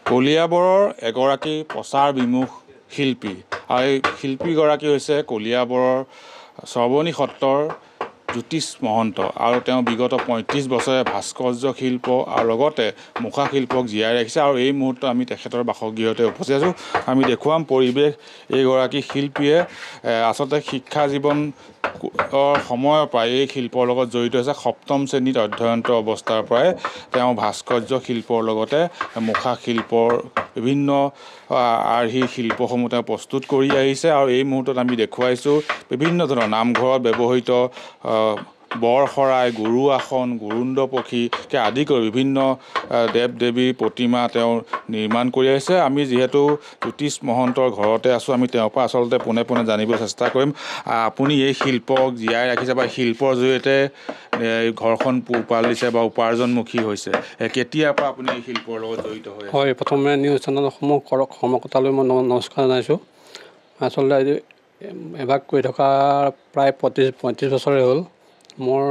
কলিয়াবৰৰ এগৰাকী প্ৰচাৰ বিমুখ শিল্পী আৰু এই শিল্পীগৰাকী হৈছে কলিয়াবৰৰ শ্ৰৱণী সত্ৰৰ জ্যোতিষ মহন্ত আৰু তেওঁ বিগত ৩৫ বছৰে ভাস্কৰ্য শিল্প আৰু লগতে মুখা শিল্পক জীয়াই ৰাখিছে আৰু এই মুহূৰ্তত আমি তেখেতৰ বাসগৃহতে উপস্থিত আছোঁ। আমি দেখুৱাম পৰিৱেশ এইগৰাকী শিল্পীয়ে আচলতে শিক্ষা জীৱন সময়ৰ পৰাই এই শিল্পৰ লগত জড়িত হৈছে। সপ্তম শ্ৰেণীত অধ্যয়নৰত অৱস্থাৰ পৰাই তেওঁ ভাস্কৰ্য শিল্পৰ লগতে মুখা শিল্পৰ বিভিন্ন আৰ্হি শিল্পসমূহ তেওঁ প্ৰস্তুত কৰি আহিছে আৰু এই মুহূৰ্তত আমি দেখুৱাইছোঁ বিভিন্ন ধৰণৰ নামঘৰত ব্যৱহৃত বৰ শৰাই, গুৰু আসন, গুৰুণ্ড পক্ষীকে আদি কৰি বিভিন্ন দেৱ দেৱীৰ প্ৰতিমা তেওঁ নিৰ্মাণ কৰি আহিছে। আমি যিহেতু জ্যোতিষ মহন্তৰ ঘৰতে আছোঁ, আমি তেওঁৰ পৰা আচলতে পোনে পোনে জানিবলৈ চেষ্টা কৰিম। আপুনি এই শিল্পক জীয়াই ৰাখিছে বা শিল্পৰ জৰিয়তে ঘৰখন পোহপাল দিছে বা উপাৰ্জনমুখী হৈছে, কেতিয়াৰ পৰা আপুনি এই শিল্পৰ লগত জড়িত হৈ আছে? হয়, প্ৰথমে নিউজ চেনেলসমূহ সমকতালৈ মই নমস্কাৰ জনাইছোঁ। আচলতে এভাগ কৰি থকা প্ৰায় ৩৫ বছৰে হ'ল। মোৰ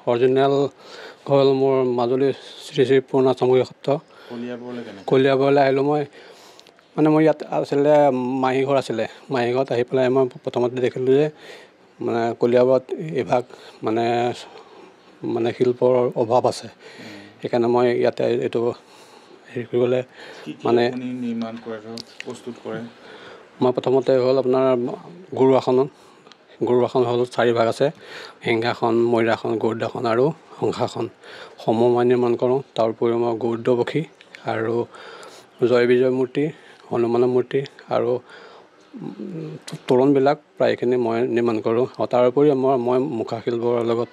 অৰিজিনেল হ'ল মোৰ মাজুলী শ্ৰী শ্ৰী পুৰণা চামগুৰি সত্ৰ। কলিয়াবৰলৈ আহিলোঁ মই, মানে মোৰ ইয়াত আছিলে মাহী ঘৰ আছিলে। মাহী ঘৰত আহি পেলাই মই প্ৰথমতে দেখিলোঁ যে মানে কলিয়াবৰত এভাগ মানে শিল্পৰ অভাৱ আছে। সেইকাৰণে মই ইয়াতে এইটো হেৰি কৰিবলৈ মানে নিৰ্মাণ কৰে, প্ৰস্তুত কৰে। মই প্ৰথমতে হ'ল আপোনাৰ গুৰু আসন হ'ল 4 ভাগ আছে। সিংহাসন, ময়ূৰাসন, গৰুড়াসন আৰু শংখাসন সমূহ মই নিৰ্মাণ কৰোঁ। তাৰ উপৰিও মই গৰুড় পক্ষী আৰু জয় বিজয় মূৰ্তি, হনুমানৰ মূৰ্তি আৰু তোৰণবিলাক প্ৰায়খিনি মই নিৰ্মাণ কৰোঁ। আৰু তাৰ উপৰিও মই মুখা শিল্পৰ লগত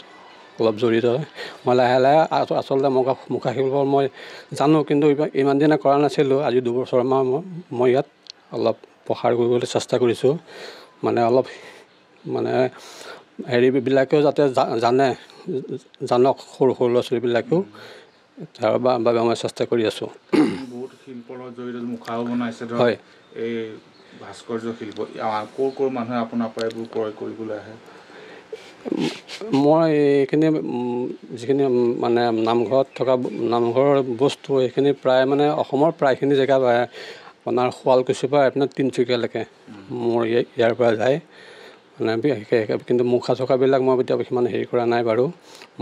অলপ জড়িত হয়। মই লাহে লাহে আচলতে মুখা শিল্প মই জানো, কিন্তু ইমান দিনে কৰা নাছিলোঁ। আজি 2 বছৰমান মই ইয়াত অলপ প্ৰসাৰ কৰিবলৈ চেষ্টা কৰিছোঁ। মানে অলপ মানে হেৰিবিলাকেও যাতে জানক সৰু ল'ৰা ছোৱালীবিলাকেও, তাৰ বাবে মই চেষ্টা কৰি আছোঁ। বহুত শিল্পৰ লগত জড়িত, মুখাও বনাইছে ধৰক। হয়, এই ভাস্কৰ্য শিল্প ক'ৰ মানুহে আপোনাৰ পৰা এইবোৰ ক্ৰয় কৰিবলৈ আহে? মই এইখিনি যিখিনি মানে নামঘৰত থকা নামঘৰৰ বস্তু, এইখিনি প্ৰায় মানে অসমৰ প্ৰায়খিনি জেগা আপোনাৰ শুৱালকুছিৰ পৰা আপোনাৰ তিনিচুকীয়ালৈকে মোৰ ইয়াৰ পৰা যায়। মানে কিন্তু মুখা চুখাবিলাক মই এতিয়া সিমান হেৰি কৰা নাই বাৰু।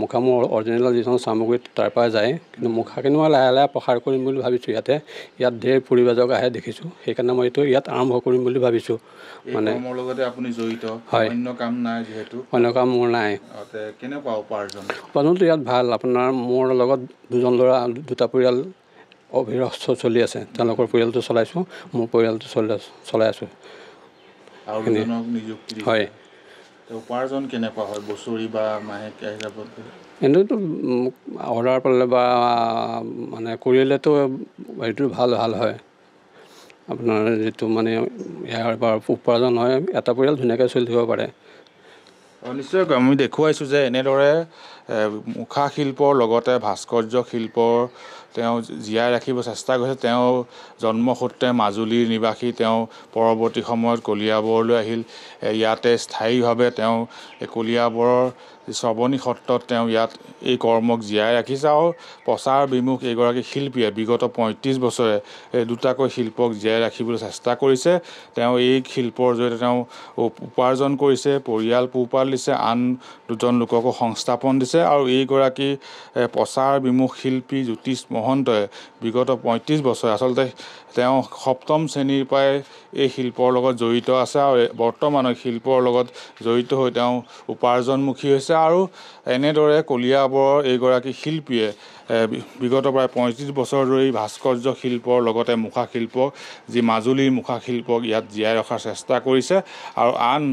মুখা মোৰ অৰিজিনেল যিখন চামগুৰিত তাৰ পৰা যায়, কিন্তু মুখাখিনি মই লাহে লাহে প্ৰসাৰ কৰিম বুলি ভাবিছোঁ। ইয়াত ঢেৰ পৰিব্ৰাজক আহে দেখিছোঁ, সেইকাৰণে মই এইটো ইয়াত আৰম্ভ কৰিম বুলি ভাবিছোঁ। মানে মোৰ লগতে আপুনি জড়িত? হয়, অন্য কাম নাই যিহেতু? অন্য কাম মোৰ নাই। কেনেকুৱা উপাৰ্জনটো ইয়াত ভাল। আপোনাৰ মোৰ লগত 2জন ল'ৰা, 2টা পৰিয়াল অভিৰষ্ট চলি আছে। তেওঁলোকৰ পৰিয়ালটো চলাইছোঁ, মোৰ পৰিয়ালটো চলাই আছোঁ। আৰু দুজনক নিযুক্তি দিছে? হয়। উপাৰ্জন কেনেকুৱা হয় বছৰি বা মাহেকীয়া হিচাপত? এনেইতো অৰ্ডাৰ পালে বা মানে কৰিলেতো হেৰিটো ভাল হয়। আপোনাৰ যিটো মানে ইয়াৰ পৰা উপাৰ্জন হয়, এটা পৰিয়াল ধুনীয়াকৈ চলি থাকিব পাৰে। নিশ্চয়কৈ আমি দেখুৱাইছোঁ যে এনেদৰে মুখা শিল্পৰ লগতে ভাস্কৰ্য শিল্পৰ তেওঁ জীয়াই ৰাখিব চেষ্টা কৰিছে। তেওঁ জন্মসূত্ৰে মাজুলীৰ নিবাসী। তেওঁ পৰৱৰ্তী সময়ত কলিয়াবৰলৈ আহিল। ইয়াতে স্থায়ীভাৱে তেওঁ কলিয়াবৰৰ শ্ৰৱণী সত্ৰত তেওঁ ইয়াত এই কৰ্মক জীয়াই ৰাখিছে আৰু প্ৰচাৰ বিমুখ এইগৰাকী শিল্পীয়ে বিগত ৩৫ বছৰে 2টাকৈ শিল্পক জীয়াই ৰাখিবলৈ চেষ্টা কৰিছে। তেওঁ এই শিল্পৰ জৰিয়তে তেওঁ উপাৰ্জন কৰিছে, পৰিয়াল পোহপাল দিছে, আন 2জন লোককো সংস্থাপন দিছে। আৰু এইগৰাকী প্ৰচাৰ বিমুখ শিল্পী জ্যোতিষ মহন্তই বিগত ৩৫ বছৰ আচলতে তেওঁ সপ্তম শ্ৰেণীৰ পৰাই এই শিল্পৰ লগত জড়িত আছে আৰু বৰ্তমানৰ শিল্পৰ লগত জড়িত হৈ তেওঁ উপাৰ্জনমুখী হৈছে। আৰু এনেদৰে কলিয়াবৰৰ এইগৰাকী শিল্পীয়ে বিগত প্ৰায় ৩৫ বছৰ ধৰি ভাস্কৰ্য শিল্পৰ লগতে মুখা শিল্প, যি মাজুলীৰ মুখা শিল্পক ইয়াত জীয়াই ৰখাৰ চেষ্টা কৰিছে আৰু আন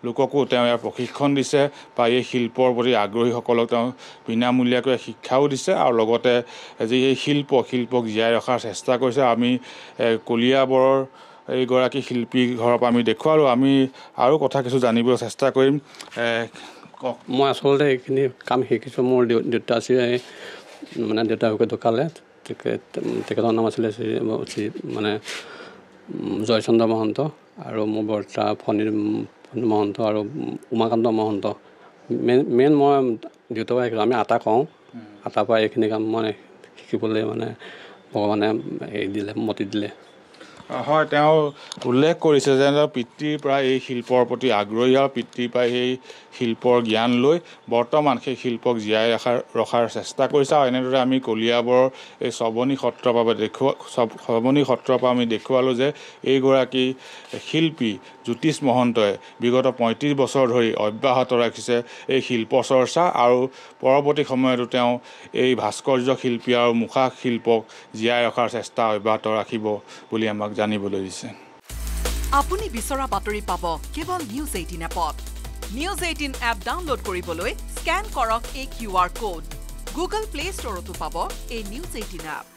লোককো তেওঁ ইয়াৰ প্ৰশিক্ষণ দিছে বা এই শিল্পৰ প্ৰতি আগ্ৰহীসকলক তেওঁ বিনামূলীয়াকৈ শিক্ষাও দিছে আৰু লগতে যি এই শিল্পক জীয়াই ৰখাৰ চেষ্টা কৰিছে। আমি কলিয়াবৰৰ এইগৰাকী শিল্পীৰ ঘৰৰ পৰা আমি দেখুৱালোঁ। আমি আৰু কথা কিছু জানিবলৈ চেষ্টা কৰিম। মই আচলতে এইখিনি কাম শিকিছোঁ। মোৰ দেউতা আছিলে, মানে দেউতাকে ঢুকালে। তেখেতৰ নাম আছিলে মানে জয়চন্দ্ৰ মহন্ত, আৰু মোৰ বৰ্তা ফণী মহন্ত আৰু উমাকান্ত মহন্ত। মেইন মই দেউতাক শিকিলোঁ। আমি আটা কওঁ, আটাৰ পৰা এইখিনি কাম মই শিকিবলৈ মানে ভগৱানে হেৰি দিলে মতি দিলে হয় তেওঁ উল্লেখ কৰিছে যে পিতৃৰ পৰা এই শিল্পৰ প্ৰতি আগ্ৰহী আৰু পিতৃৰ পৰা সেই শিল্পৰ জ্ঞান লৈ বৰ্তমান সেই শিল্পক জীয়াই ৰখাৰ চেষ্টা কৰিছে আৰু এনেদৰে আমি কলিয়াবৰৰ এই শ্ৰৱণী সত্ৰৰ পৰা শ্ৰৱণী সত্ৰৰ পৰা আমি দেখুৱালোঁ যে এইগৰাকী শিল্পী জ্যোতিষ মহন্তই বিগত ৩৫ বছৰ ধৰি অব্যাহত ৰাখিছে এই শিল্প চৰ্চা আৰু পৰৱৰ্তী সময়তো তেওঁ এই ভাস্কৰ্য শিল্পী আৰু মুখা শিল্পক জীয়াই ৰখাৰ চেষ্টা অব্যাহত ৰাখিব বুলি আমাক জানিবলৈ দিছে। আপুনি বিচৰা বাতৰি পাব কেৱল নিউজ 18 এপত। নিউজ 18 এপ ডাউনলোড কৰিবলৈ স্কেন কৰক এই QR কোড। গুগল প্লে ষ্টৰতো পাব এই নিউজ 18 এপ।